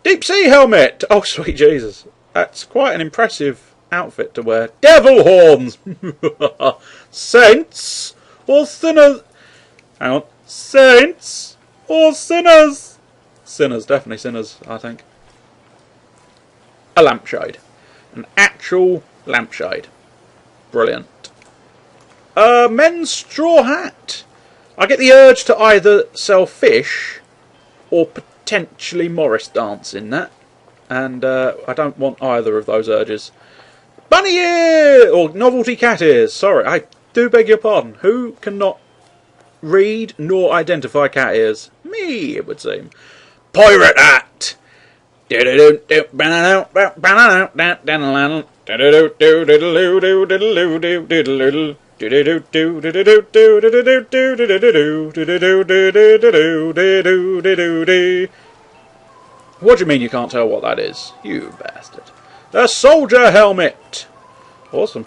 Deep sea helmet! Oh, sweet Jesus. That's quite an impressive outfit to wear. Devil horns! Saints or sinners? Hang on. Saints or sinners? Sinners, definitely sinners, I think. A lampshade. An actual lampshade. Brilliant. Men's straw hat. I get the urge to either sell fish or potentially Morris dance in that. And I don't want either of those urges. Bunny ear! Or novelty cat ears. Sorry, I do beg your pardon. Who cannot read nor identify cat ears? Me, it would seem. Pirate hat! What do you mean you can't tell what that is? You bastard. The soldier helmet! Awesome.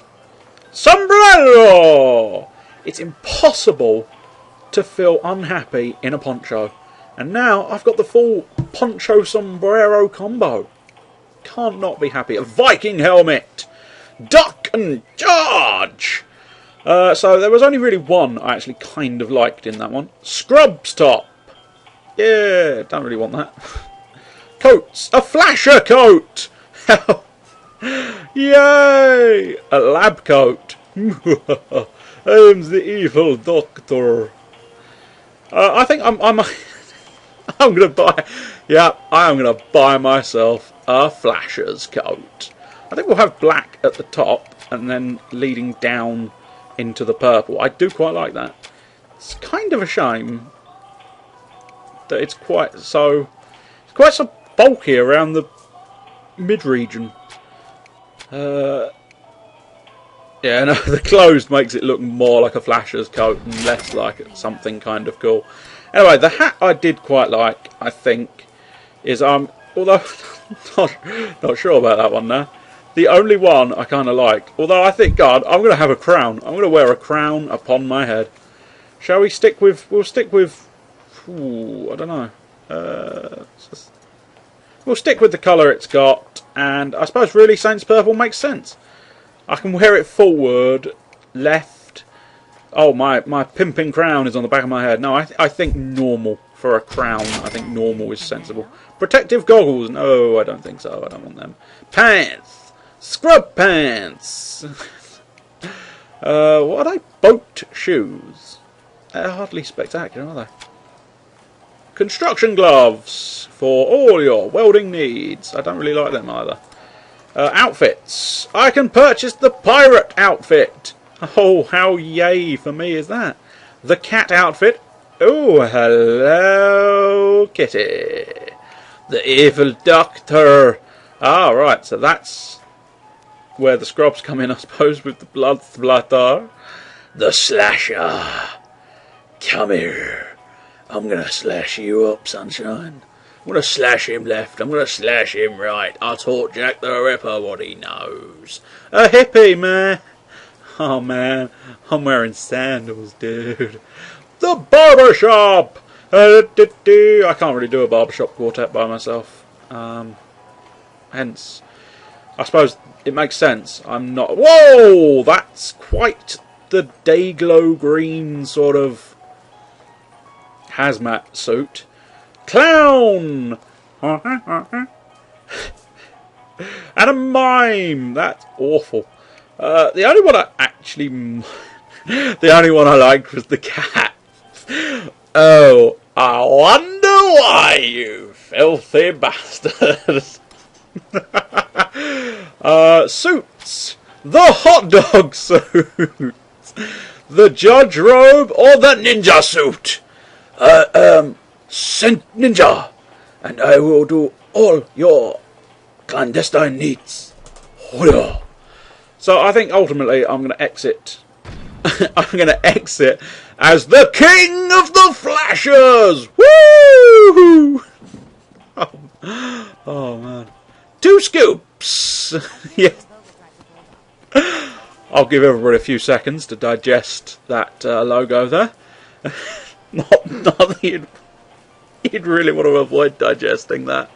Sombrero! It's impossible to feel unhappy in a poncho. And now I've got the full poncho sombrero combo. Can't not be happy. A Viking helmet! Duck and charge! So there was only really one I actually kind of liked in that one. Scrubs top! Yeah, don't really want that. Coats! A flasher coat! Yay! A lab coat! I'm the evil doctor. I think I'm gonna buy. Yeah, I am gonna buy myself a flasher's coat. I think we'll have black at the top and then leading down into the purple. I do quite like that. It's kind of a shame that it's quite so bulky around the mid region. Yeah, no, the closed makes it look more like a flasher's coat and less like something kind of cool. Anyway, the hat I did quite like, I think, is although not sure about that one now. The only one I kind of like, although I think, God, I'm going to have a crown. I'm going to wear a crown upon my head. Shall we stick with? We'll stick with. Ooh, I don't know. We'll stick with the colour it's got, and I suppose really Saints Purple makes sense. I can wear it forward, left. Oh, my pimping crown is on the back of my head. No, I think normal for a crown. I think normal is sensible. Protective goggles. No, I don't think so. I don't want them. Pants. Scrub pants. What are they? Boat shoes. They're hardly spectacular, are they? Construction gloves for all your welding needs. I don't really like them either. Outfits. I can purchase the pirate outfit. Oh, how yay for me is that? The cat outfit. Oh, hello, kitty. The evil doctor. Ah, right, so that's where the scrubs come in, I suppose, with the blood splatter. The slasher. Come here. I'm going to slash you up, sunshine. I'm going to slash him left. I'm going to slash him right. I taught Jack the Ripper what he knows. A hippie, man. Oh, man. I'm wearing sandals, dude. The barbershop. I can't really do a barbershop quartet by myself. Hence, I suppose it makes sense. I'm not... Whoa! That's quite the Dayglow green sort of hazmat suit. Clown! And a mime! That's awful. The only one I actually... the only one I liked was the cat. Oh, I wonder why, you filthy bastards. Suits. The hot dog suit. The judge robe or the ninja suit. Saint Ninja, and I will do all your clandestine needs. So I think ultimately I'm going to exit. I'm going to exit as the King of the Flashers. Woo! Oh man, 2 scoops. Yeah. I'll give everybody a few seconds to digest that logo there. Not that you'd really want to avoid digesting that.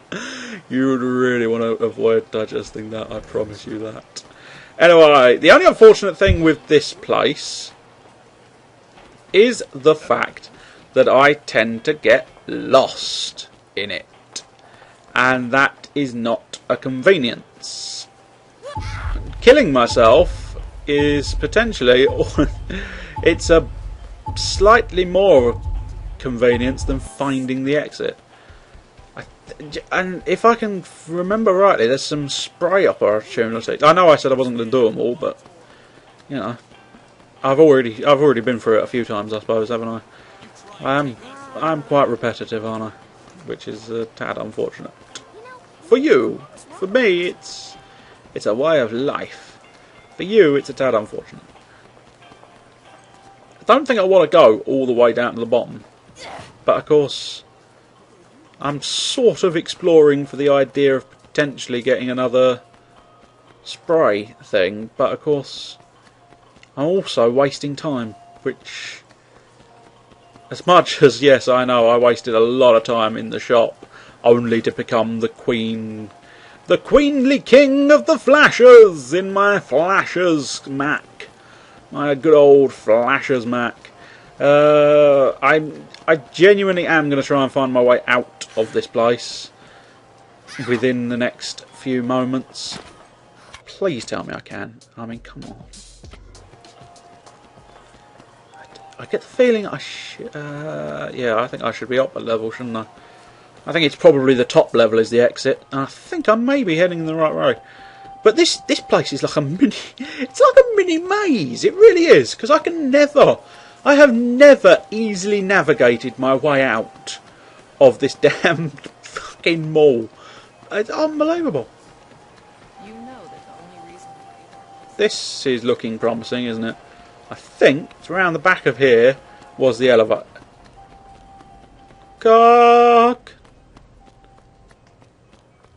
You would really want to avoid digesting that, I promise you that. Anyway, the only unfortunate thing with this place is the fact that I tend to get lost in it. And that is not a convenience. Killing myself is potentially... it's a slightly more convenience than finding the exit. And if I can remember rightly, there's some spray opportunities. I know I said I wasn't going to do them all, but you know, I've already been through it a few times, I suppose, haven't I? I'm quite repetitive, aren't I? Which is a tad unfortunate. For you, for me, it's a way of life. For you, it's a tad unfortunate. I don't think I want to go all the way down to the bottom, but of course, I'm sort of exploring for the idea of potentially getting another spray thing, but of course I'm also wasting time, which, as much as, yes, I know I wasted a lot of time in the shop only to become the queenly king of the flashers in my flashers Mac, my good old flashers Mac. I genuinely am going to try and find my way out of this place within the next few moments. Please tell me I can. I mean, come on. I get the feeling I should... yeah, I think I should be up a level, shouldn't I? I think it's probably the top level is the exit. And I think I may be heading in the right way. But this place is like a mini... It's like a mini maze. It really is. Because I have never easily navigated my way out of this damn fucking mall. It's unbelievable. You know that the only reason This is looking promising, isn't it? I think it's around the back of here was the elevator. Cock!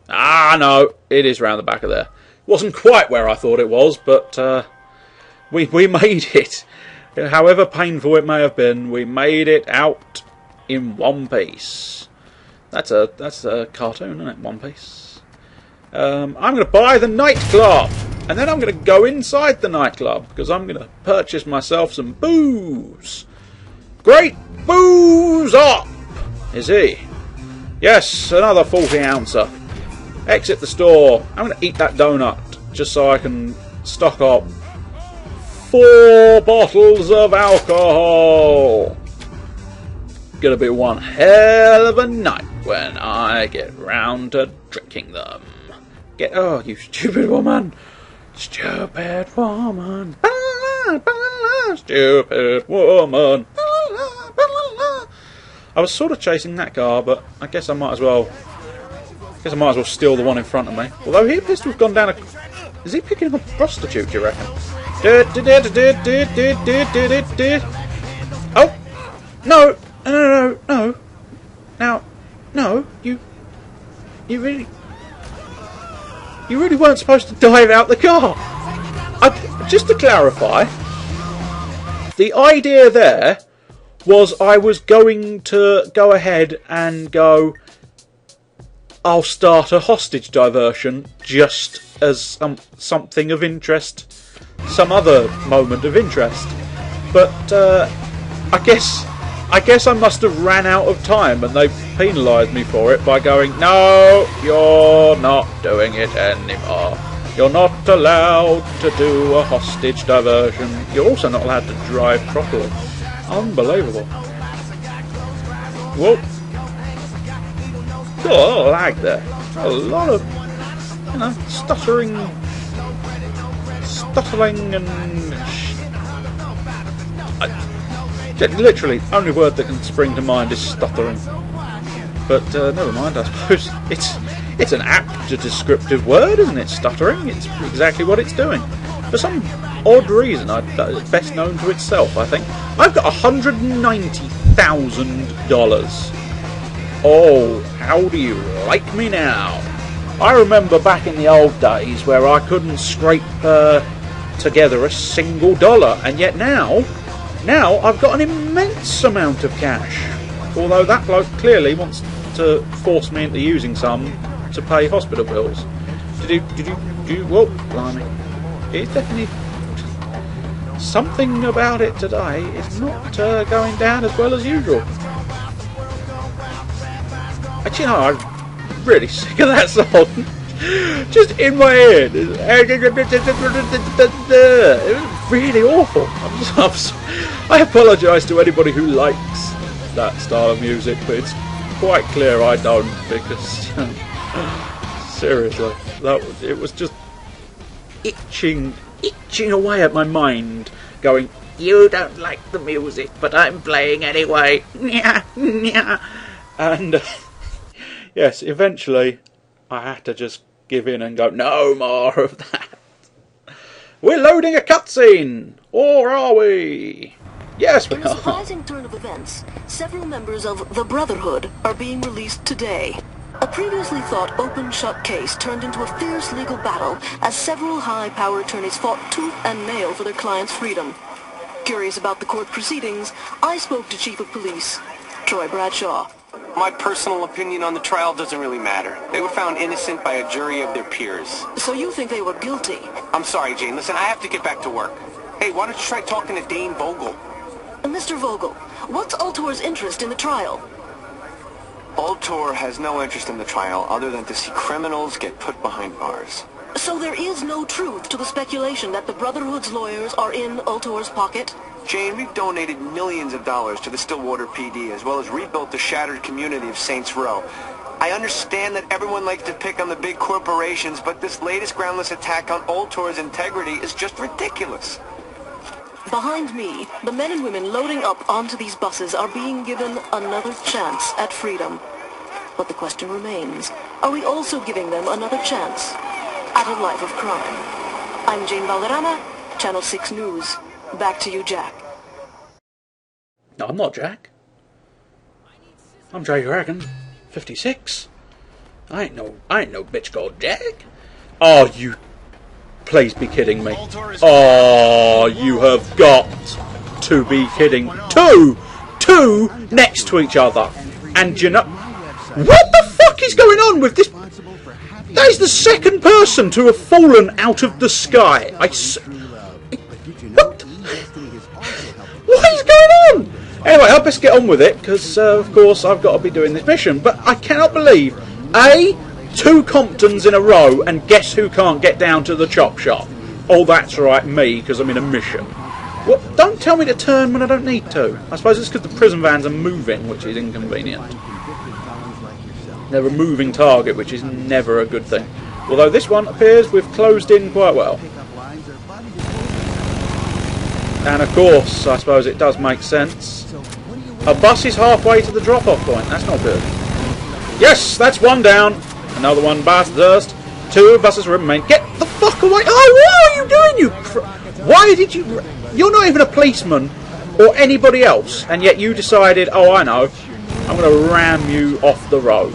Ah, no, it is round the back of there. Wasn't quite where I thought it was, but we made it. However painful it may have been, we made it out in one piece. That's a cartoon, isn't it? One Piece. I'm going to buy the nightclub, and then I'm going to go inside the nightclub because I'm going to purchase myself some booze. Great booze up, is he? Yes, another 40-ouncer. Exit the store. I'm going to eat that donut just so I can stock up 4 bottles of alcohol. Gonna be one hell of a night when I get round to drinking them. Oh, you stupid woman. Stupid woman. Stupid woman. I was sort of chasing that car, but I guess I might as well steal the one in front of me. Although he appears to have gone down a... Is he picking up a prostitute, do you reckon? Oh! No! No! Now, no, you really weren't supposed to dive out the car. Just to clarify, the idea there was I was going to go ahead and go, I'll start a hostage diversion just as something of interest, some other moment of interest. But I guess I must have ran out of time and they penalised me for it by going, no, you're not doing it anymore. You're not allowed to do a hostage diversion. You're also not allowed to drive properly. Unbelievable. Whoa. Got a lot of lag there. A lot of, stuttering and... literally, only word that can spring to mind is stuttering. But never mind, I suppose. It's an apt descriptive word, isn't it? Stuttering. It's exactly what it's doing. For some odd reason, it's best known to itself, I think. I've got $190,000. Oh, how do you like me now? I remember back in the old days where I couldn't scrape together a single dollar, and yet now I've got an immense amount of cash. Although that bloke clearly wants to force me into using some to pay hospital bills. Did you, well, blimey. It's definitely something about it today is not going down as well as usual. Actually, no, I'm really sick of that song. Just in my head. It was really awful. I apologise to anybody who likes that style of music, but it's quite clear I don't, because seriously, it was just itching away at my mind, going, you don't like the music, but I'm playing anyway. And yes, eventually I had to just give in and go, no more of that. We're loading a cutscene, or are we? Yes, we In a are. surprising turn of events, several members of the Brotherhood are being released today. A previously thought open-shut case turned into a fierce legal battle as several high-power attorneys fought tooth and nail for their clients' freedom. Curious about the court proceedings, I spoke to Chief of Police Troy Bradshaw. My personal opinion on the trial doesn't really matter. They were found innocent by a jury of their peers. So you think they were guilty? I'm sorry, Jane. Listen, I have to get back to work. Hey, why don't you try talking to Dane Vogel? Mr. Vogel, what's Ultor's interest in the trial? Ultor has no interest in the trial other than to see criminals get put behind bars. So there is no truth to the speculation that the Brotherhood's lawyers are in Ultor's pocket? Jane, we've donated millions of dollars to the Stillwater PD, as well as rebuilt the shattered community of Saints Row. I understand that everyone likes to pick on the big corporations, but this latest groundless attack on Ultor's integrity is just ridiculous. Behind me, the men and women loading up onto these buses are being given another chance at freedom. But the question remains, are we also giving them another chance at a life of crime? I'm Jane Valderrama, Channel 6 News. Back to you, Jack. No, I'm not Jack. I'm Jay Dragon, 56. I ain't no bitch called Jack. Oh, you... Please be kidding me. Oh, you have got to be kidding. Two next to each other. And you know... What the fuck is going on with this? That is the second person to have fallen out of the sky. What? What is going on? Anyway, I'll best get on with it, because, of course, I've got to be doing this mission. But I cannot believe, two Comptons in a row, and guess who can't get down to the chop shop? Oh, that's right, me, because I'm in a mission. Well, don't tell me to turn when I don't need to. I suppose it's because the prison vans are moving, which is inconvenient. They're a moving target, which is never a good thing. Although this one appears we've closed in quite well. And of course, I suppose it does make sense. A bus is halfway to the drop-off point. That's not good. Yes, that's one down. Another one burst. Two buses remain. Get the fuck away! Oh, what are you doing? Why did you? You're not even a policeman or anybody else, and yet you decided, oh, I know, I'm going to ram you off the road.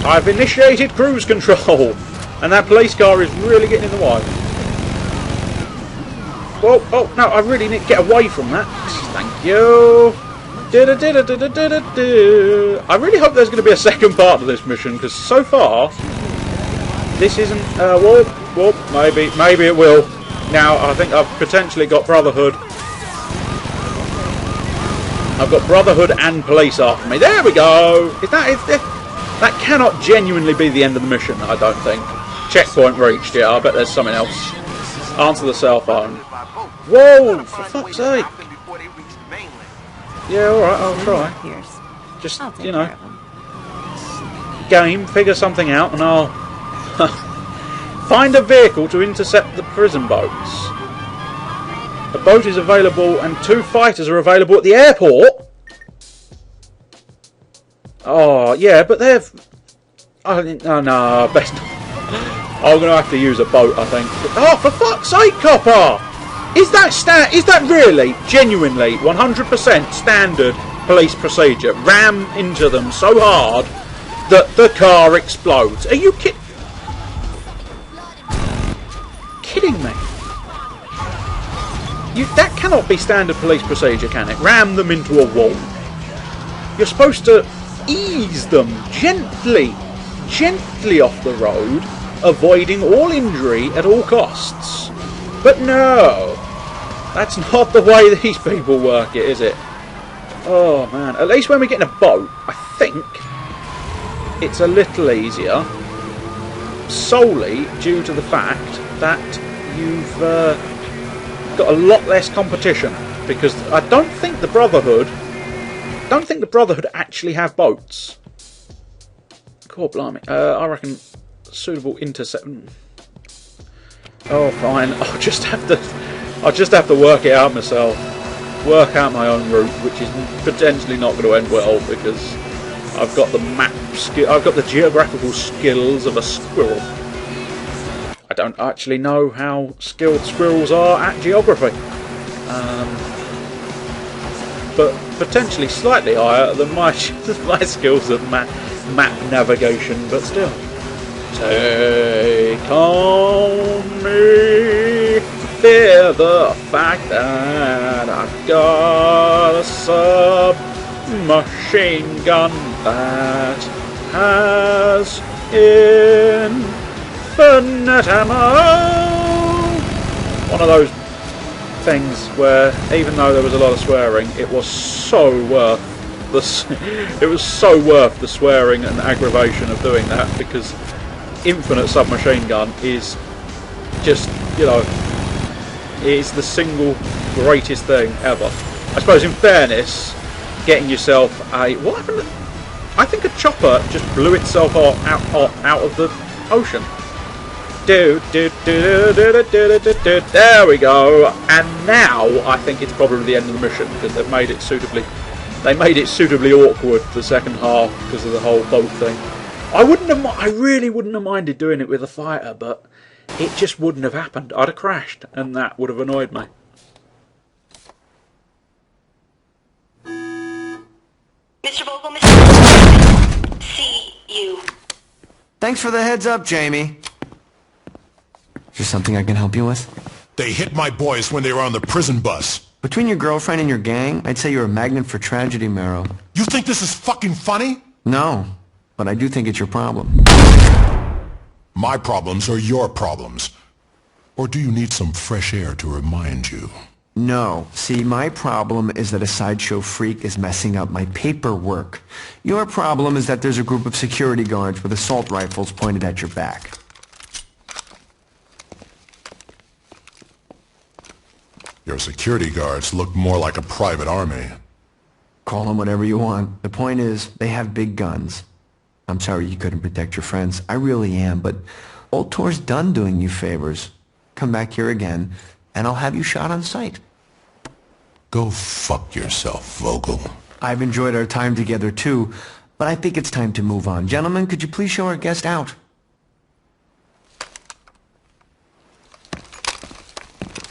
I've initiated cruise control, and that police car is really getting in the way. Well, oh no, I really need to get away from that. Thank you. I really hope there's going to be a second part of this mission, because so far this isn't. Well, maybe it will. Now I think I've potentially got Brotherhood. I've got Brotherhood and police after me. There we go. That cannot genuinely be the end of the mission, I don't think. Checkpoint reached. Yeah, I bet there's something else. Answer the cell phone. Whoa, for fuck's sake. Yeah, alright, I'll try. Just, you know, game, figure something out, and I'll find a vehicle to intercept the prison boats. A boat is available and 2 fighters are available at the airport. Oh, yeah, but they've... Oh, no, best not. I'm going to have to use a boat, I think. Oh, for fuck's sake, copper! Is that really, genuinely, 100% standard police procedure? Ram into them so hard that the car explodes. Are you kidding me? That cannot be standard police procedure, can it? Ram them into a wall. You're supposed to ease them gently gently off the road, avoiding all injury at all costs. But no, that's not the way these people work it, is it? Oh man, at least when we get in a boat, I think it's a little easier, solely due to the fact that you've got a lot less competition, because I don't think the Brotherhood actually have boats. God blimey. I reckon suitable intercept. Oh fine, I'll just have to work it out myself. Work out my own route, which is potentially not going to end well, because I've got the I've got the geographical skills of a squirrel. I don't actually know how skilled squirrels are at geography, but potentially slightly higher than my skills of map navigation. But still, take on me. Fear the fact that I've got a submachine gun that has infinite ammo. One of those things where, even though there was a lot of swearing, it was so worth the swearing and aggravation of doing that, because infinite submachine gun is just, you know, it's the single greatest thing ever. I suppose, in fairness, getting yourself a... What happened? I think a chopper just blew itself out of the ocean. There we go. And now I think it's probably the end of the mission, because they've made it suitably... They made it suitably awkward the second half because of the whole boat thing. I really wouldn't have minded doing it with a fighter, but it just wouldn't have happened. I'd have crashed, and that would have annoyed me. Mr. Vogel, Mr. Vogel, see you. Thanks for the heads up, Jamie. Is there something I can help you with? They hit my boys when they were on the prison bus. Between your girlfriend and your gang, I'd say you're a magnet for tragedy, Marrow. You think this is fucking funny? No, but I do think it's your problem. My problems are your problems. Or do you need some fresh air to remind you? No. See, my problem is that a sideshow freak is messing up my paperwork. Your problem is that there's a group of security guards with assault rifles pointed at your back. Your security guards look more like a private army. Call them whatever you want. The point is, they have big guns. I'm sorry you couldn't protect your friends. I really am, but Old Tor's done doing you favors. Come back here again, and I'll have you shot on sight. Go fuck yourself, Vogel. I've enjoyed our time together, too, but I think it's time to move on. Gentlemen, could you please show our guest out?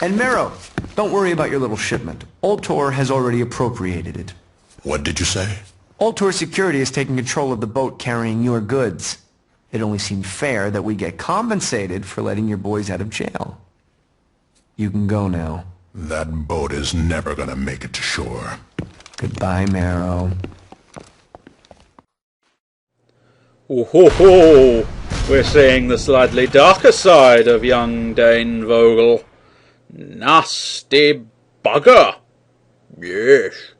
And Marrow, don't worry about your little shipment. Old Tor has already appropriated it. What did you say? Old Tor Security is taking control of the boat carrying your goods. It only seemed fair that we get compensated for letting your boys out of jail. You can go now. That boat is never gonna make it to shore. Goodbye, Marrow. Oh ho ho! We're seeing the slightly darker side of young Dane Vogel. Nasty bugger! Yes.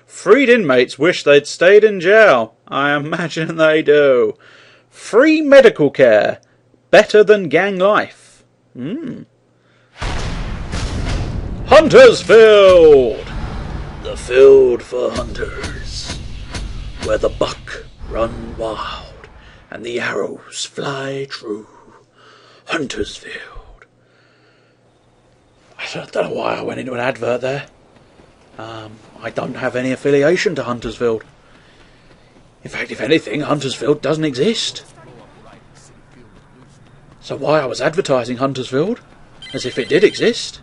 Freed inmates wish they'd stayed in jail. I imagine they do. Free medical care. Better than gang life. Huntersfield! The field for hunters. Where the buck run wild and the arrows fly true. Huntersfield. I don't know why I went into an advert there. I don't have any affiliation to Huntersfield. In fact, if anything, Huntersfield doesn't exist. So why I was advertising Huntersfield, as if it did exist,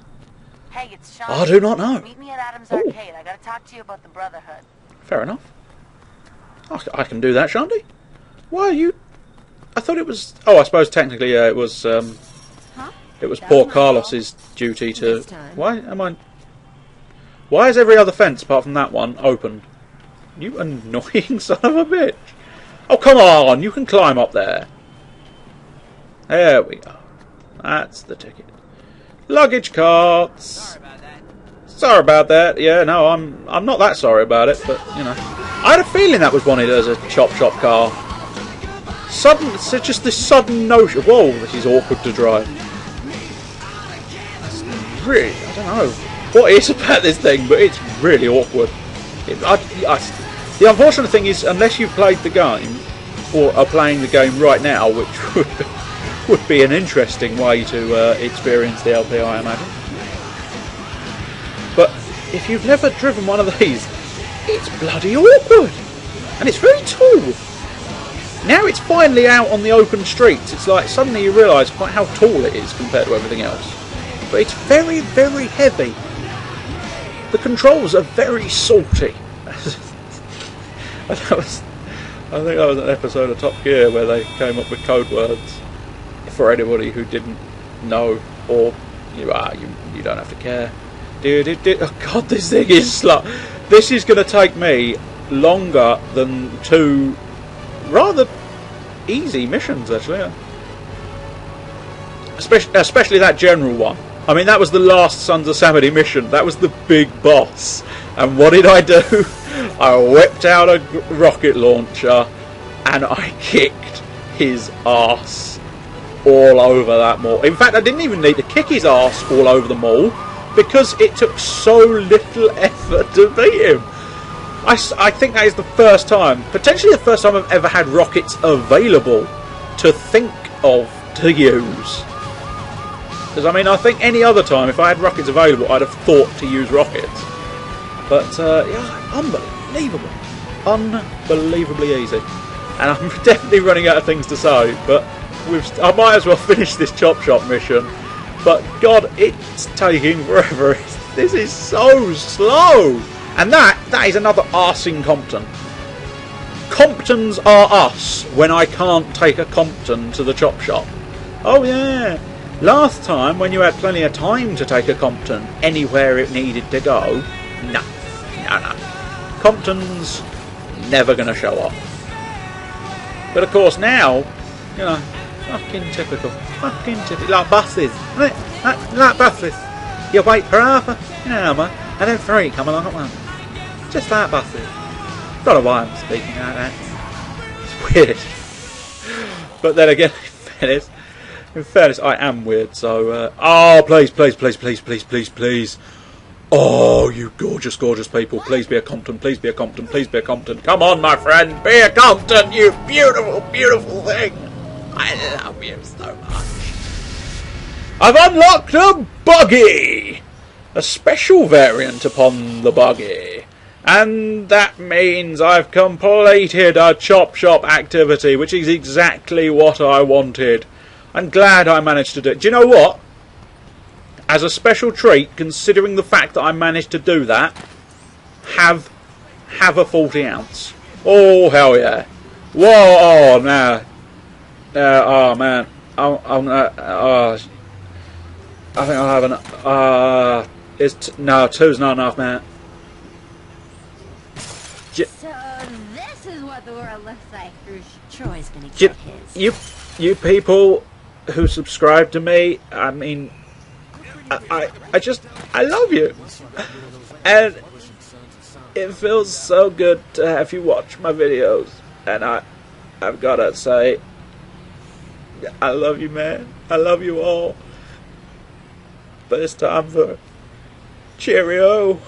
Hey, it's Sean. I do not know. Meet me at Adam's Arcade. I gotta talk to you about the Brotherhood. Fair enough. I can do that, Shandy. Why are you... I thought it was... Oh, I suppose technically it was... It was poor Carlos's duty to... Why am I... Why is every other fence, apart from that one, open? You annoying son of a bitch. Oh, come on! You can climb up there. There we go. That's the ticket. Luggage carts. Sorry about that. Yeah, no, I'm not that sorry about it, but you know, I had a feeling that was wanted as a chop shop car. It's just this sudden notion. Whoa, this is awkward to drive. It's really, I don't know what it is about this thing, but it's really awkward. The unfortunate thing is, unless you've played the game or are playing the game right now, which would be an interesting way to experience the LP, I imagine. But if you've never driven one of these, it's bloody awkward, and it's very tall. Now it's finally out on the open streets, it's like suddenly you realise quite how tall it is compared to everything else. But it's very, very heavy. The controls are very salty. I think that was an episode of Top Gear where they came up with code words for anybody who didn't know, or you don't have to care. Oh God, this thing is slow. This is going to take me longer than 2 rather easy missions, actually. Especially that general one. I mean, that was the last Sons of Samedi mission. That was the big boss. And what did I do? I whipped out a rocket launcher and I kicked his arse all over that mall. In fact, I didn't even need to kick his arse all over the mall because it took so little effort to beat him. I think that is the first time, potentially the first time I've ever had rockets available to think of to use. Because, I mean, I think any other time, if I had rockets available, I'd have thought to use rockets. But, yeah, unbelievable. Unbelievably easy. And I'm definitely running out of things to say, but I might as well finish this Chop Shop mission. But, God, it's taking forever. This is so slow. And that is another arsing Compton. Comptons are us when I can't take a Compton to the Chop Shop. Oh, yeah. Last time, when you had plenty of time to take a Compton anywhere it needed to go, no. Compton's never going to show up. But of course now, you know, fucking typical. Like buses, isn't it? Like buses. You wait for half an hour, and then 3 come along at once. Just like buses. Don't know why I'm speaking like that. It's weird. But then again, in fairness, I am weird, so... oh, please. Oh, you gorgeous, gorgeous people. Please be a Compton, please be a Compton, please be a Compton. Come on, my friend, be a Compton, you beautiful, beautiful thing. I love you so much. I've unlocked a buggy! A special variant upon the buggy. And that means I've completed a Chop Shop activity, which is exactly what I wanted. I'm glad I managed to do it. Do you know what? As a special treat, considering the fact that I managed to do that, have a 40 ounce. Oh, hell yeah. Whoa, oh, no. Oh, man. I think I'll have no, 2's not enough, man. So this is what the world looks like. Troy's gonna get his. You people who subscribe to me, I mean, I love you, and it feels so good to have you watch my videos, and I've gotta say, I love you, man. I love you all. But it's time for cheerio.